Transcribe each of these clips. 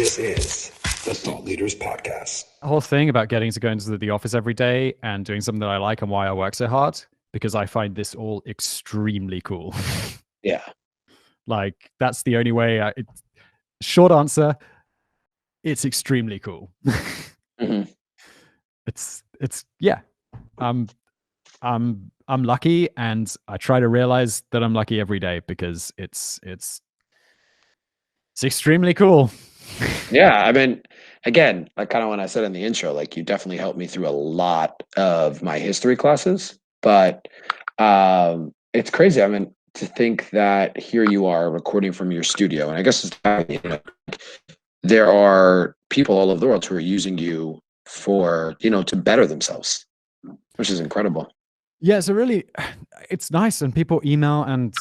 This is the Thought Leaders Podcast. The whole thing about getting to go into the office every day and doing something that I like and why I work so hard, because I find this all extremely cool. Yeah. Like, that's the only way. Short answer, it's extremely cool. Mm-hmm. It's yeah. I'm lucky, and I try to realize that I'm lucky every day because it's extremely cool. Yeah, I mean, again, like kind of when I said in the intro, like you definitely helped me through a lot of my history classes, but it's crazy. I mean, to think that here you are recording from your studio, and I guess there are people all over the world who are using you for, to better themselves, which is incredible. Yeah, so really, it's nice, and people email, and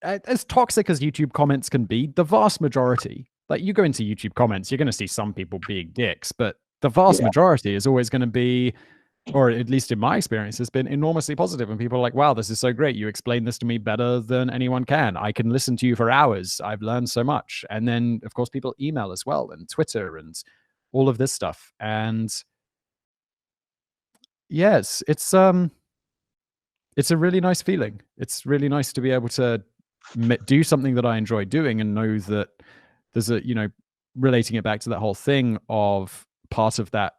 as toxic as YouTube comments can be, the vast majority, like you go into YouTube comments, you're going to see some people being dicks, but the vast majority is always going to be, or at least in my experience, has been enormously positive. And people are like, wow, this is so great. You explain this to me better than anyone can. I can listen to you for hours. I've learned so much. And then, of course, people email as well, and Twitter and all of this stuff. And yes, it's a really nice feeling. It's really nice to be able to do something that I enjoy doing and know that there's relating it back to that whole thing of part of that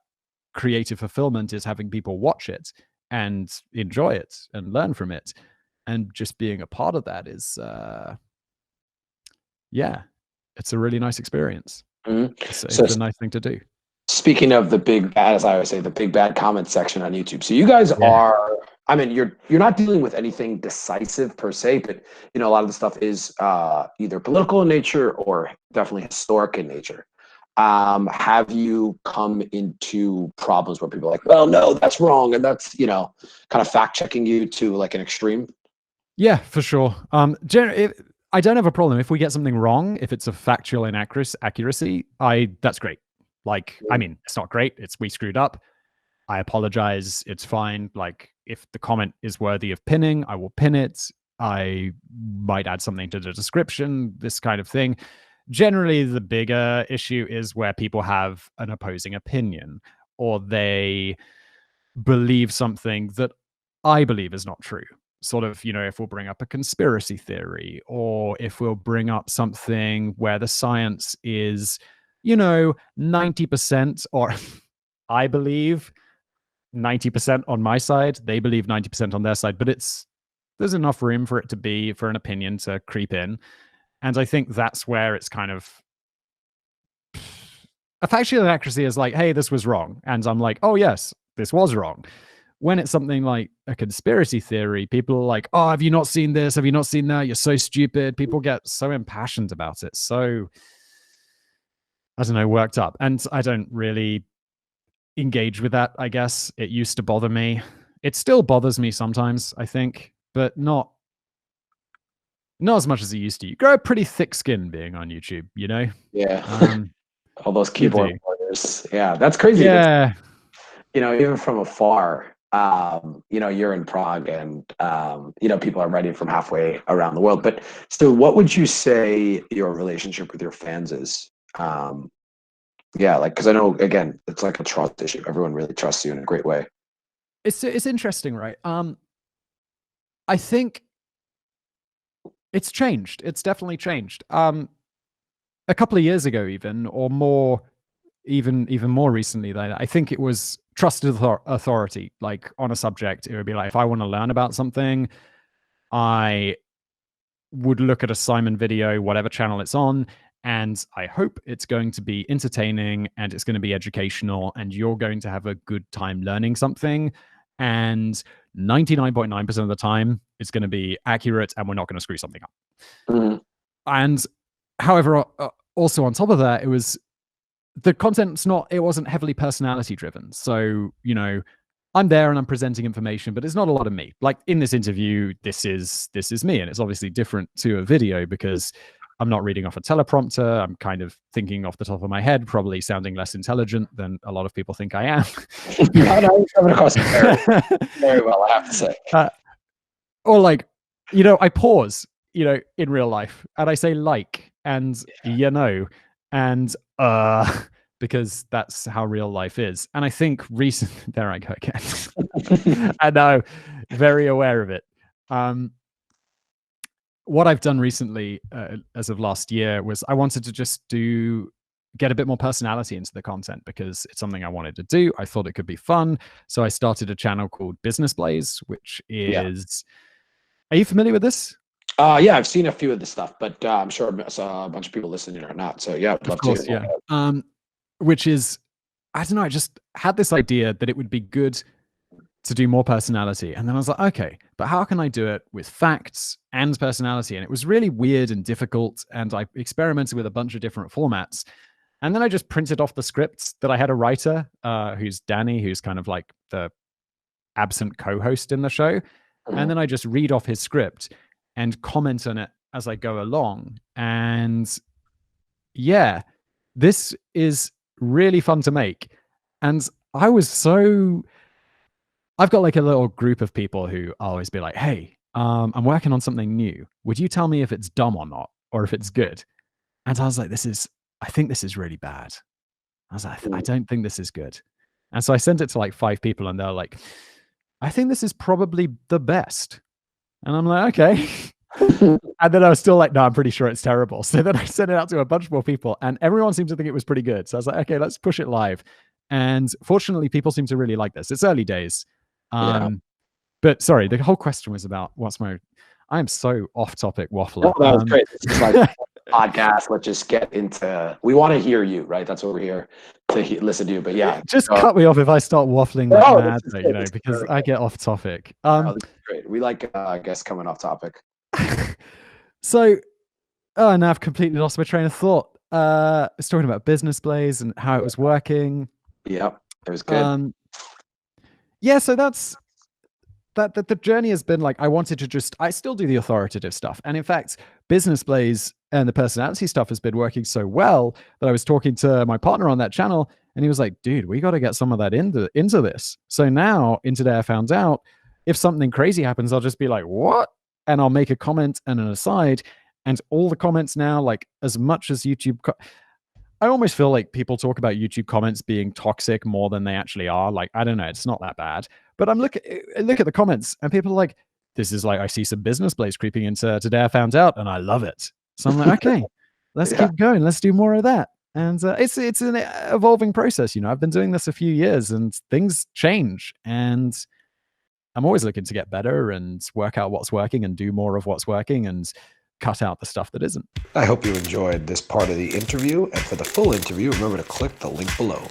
creative fulfillment is having people watch it and enjoy it and learn from it. And just being a part of that is, it's a really nice experience. Mm-hmm. It's a nice thing to do. Speaking of the big bad, as I always say, the big bad comment section on YouTube. So you guys are, I mean, you're not dealing with anything decisive per se, but a lot of the stuff is either political in nature or definitely historic in nature. Have you come into problems where people are like, well, no, that's wrong, and that's kind of fact checking you to like an extreme? Yeah, for sure. I don't have a problem if we get something wrong. If it's a factual inaccuracy, that's great. Like, I mean, it's not great. We screwed up. I apologize. It's fine. Like, if the comment is worthy of pinning, I will pin it. I might add something to the description, this kind of thing. Generally, the bigger issue is where people have an opposing opinion, or they believe something that I believe is not true. Sort of, if we'll bring up a conspiracy theory, or if we'll bring up something where the science is 90%, or I believe 90% on my side, they believe 90% on their side, but there's enough room for it to be, for an opinion to creep in. And I think that's where it's kind of a factual inaccuracy is like, hey, this was wrong. And I'm like, oh yes, this was wrong. When it's something like a conspiracy theory, people are like, oh, have you not seen this? Have you not seen that? You're so stupid. People get so impassioned about it. So, I don't know, worked up. And I don't really engage with that, I guess. It used to bother me. It still bothers me sometimes, I think, but not as much as it used to. You grow a pretty thick skin being on YouTube, Yeah. All those keyboard warriors. Yeah, that's crazy. Yeah. Even from afar, you're in Prague, and people are writing from halfway around the world. But so what would you say your relationship with your fans is? Because I know, again, it's like a trust issue. Everyone really trusts you in a great way. It's interesting, right? I think it's changed. It's definitely changed. A couple of years ago, even, or more, even more recently, I think it was trusted authority. Like, on a subject, it would be like, if I want to learn about something, I would look at a Simon video, whatever channel it's on, and I hope it's going to be entertaining, and it's going to be educational, and you're going to have a good time learning something. And 99.9% of the time, it's going to be accurate, and we're not going to screw something up. Mm-hmm. And however, also on top of that, the content's it wasn't heavily personality driven. So, I'm there and I'm presenting information, but it's not a lot of me. Like, in this interview, this is me, and it's obviously different to a video because I'm not reading off a teleprompter. I'm kind of thinking off the top of my head, probably sounding less intelligent than a lot of people think I am. No, you're coming across very, very well, I have to say. Or like, I pause, in real life, and I say like, and And because that's how real life is. And I think there I go again. I know, very aware of it. What I've done recently, as of last year, was I wanted to just get a bit more personality into the content because it's something I wanted to do. I thought it could be fun. So I started a channel called Business Blaze, which is, Are you familiar with this? Yeah, I've seen a few of the stuff, but I'm sure a bunch of people listening are not. So yeah, I'd love Of course, to. yeah. Which is, I don't know, I just had this idea that it would be good to do more personality. And then I was like, okay, but how can I do it with facts and personality? And it was really weird and difficult. And I experimented with a bunch of different formats. And then I just printed off the scripts that I had a writer, who's Danny, who's kind of like the absent co-host in the show. And then I just read off his script and comment on it as I go along. And yeah, this is really fun to make. And I've got like a little group of people who always be like, hey, I'm working on something new. Would you tell me if it's dumb or not, or if it's good? And I was like, I think this is really bad. I was like, I don't think this is good. And so I sent it to like 5 people and they're like, I think this is probably the best. And I'm like, okay. And then I was still like, no, I'm pretty sure it's terrible. So then I sent it out to a bunch more people and everyone seemed to think it was pretty good. So I was like, okay, let's push it live. And fortunately, people seem to really like this. It's early days. But sorry, the whole question was about I am so off topic waffler. Oh, that was great. This is like podcast. Let's just get into, we want to hear you, right? That's what we're here to listen to you. But yeah, just cut me off if I start waffling like mad, because I get off topic. This is great. We like guests coming off topic. So, now I've completely lost my train of thought. I was talking about Business Blaze and how it was working. Yep, it was good. Yeah, so that's that the journey has been like, I still do the authoritative stuff. And in fact, Business Blaze and the personality stuff has been working so well that I was talking to my partner on that channel and he was like, dude, we got to get some of that into this. So now in Today I Found Out, if something crazy happens, I'll just be like, what? And I'll make a comment and an aside. And all the comments now, like as much as YouTube, I almost feel like people talk about YouTube comments being toxic more than they actually are. Like, I don't know, it's not that bad. But I look at the comments and people are like, this is like, I see some Business Blaze creeping into Today I Found Out and I love it. So I'm like, okay, let's keep going. Let's do more of that. And it's an evolving process. I've been doing this a few years and things change. And I'm always looking to get better and work out what's working and do more of what's working and cut out the stuff that isn't. I hope you enjoyed this part of the interview. And for the full interview, remember to click the link below.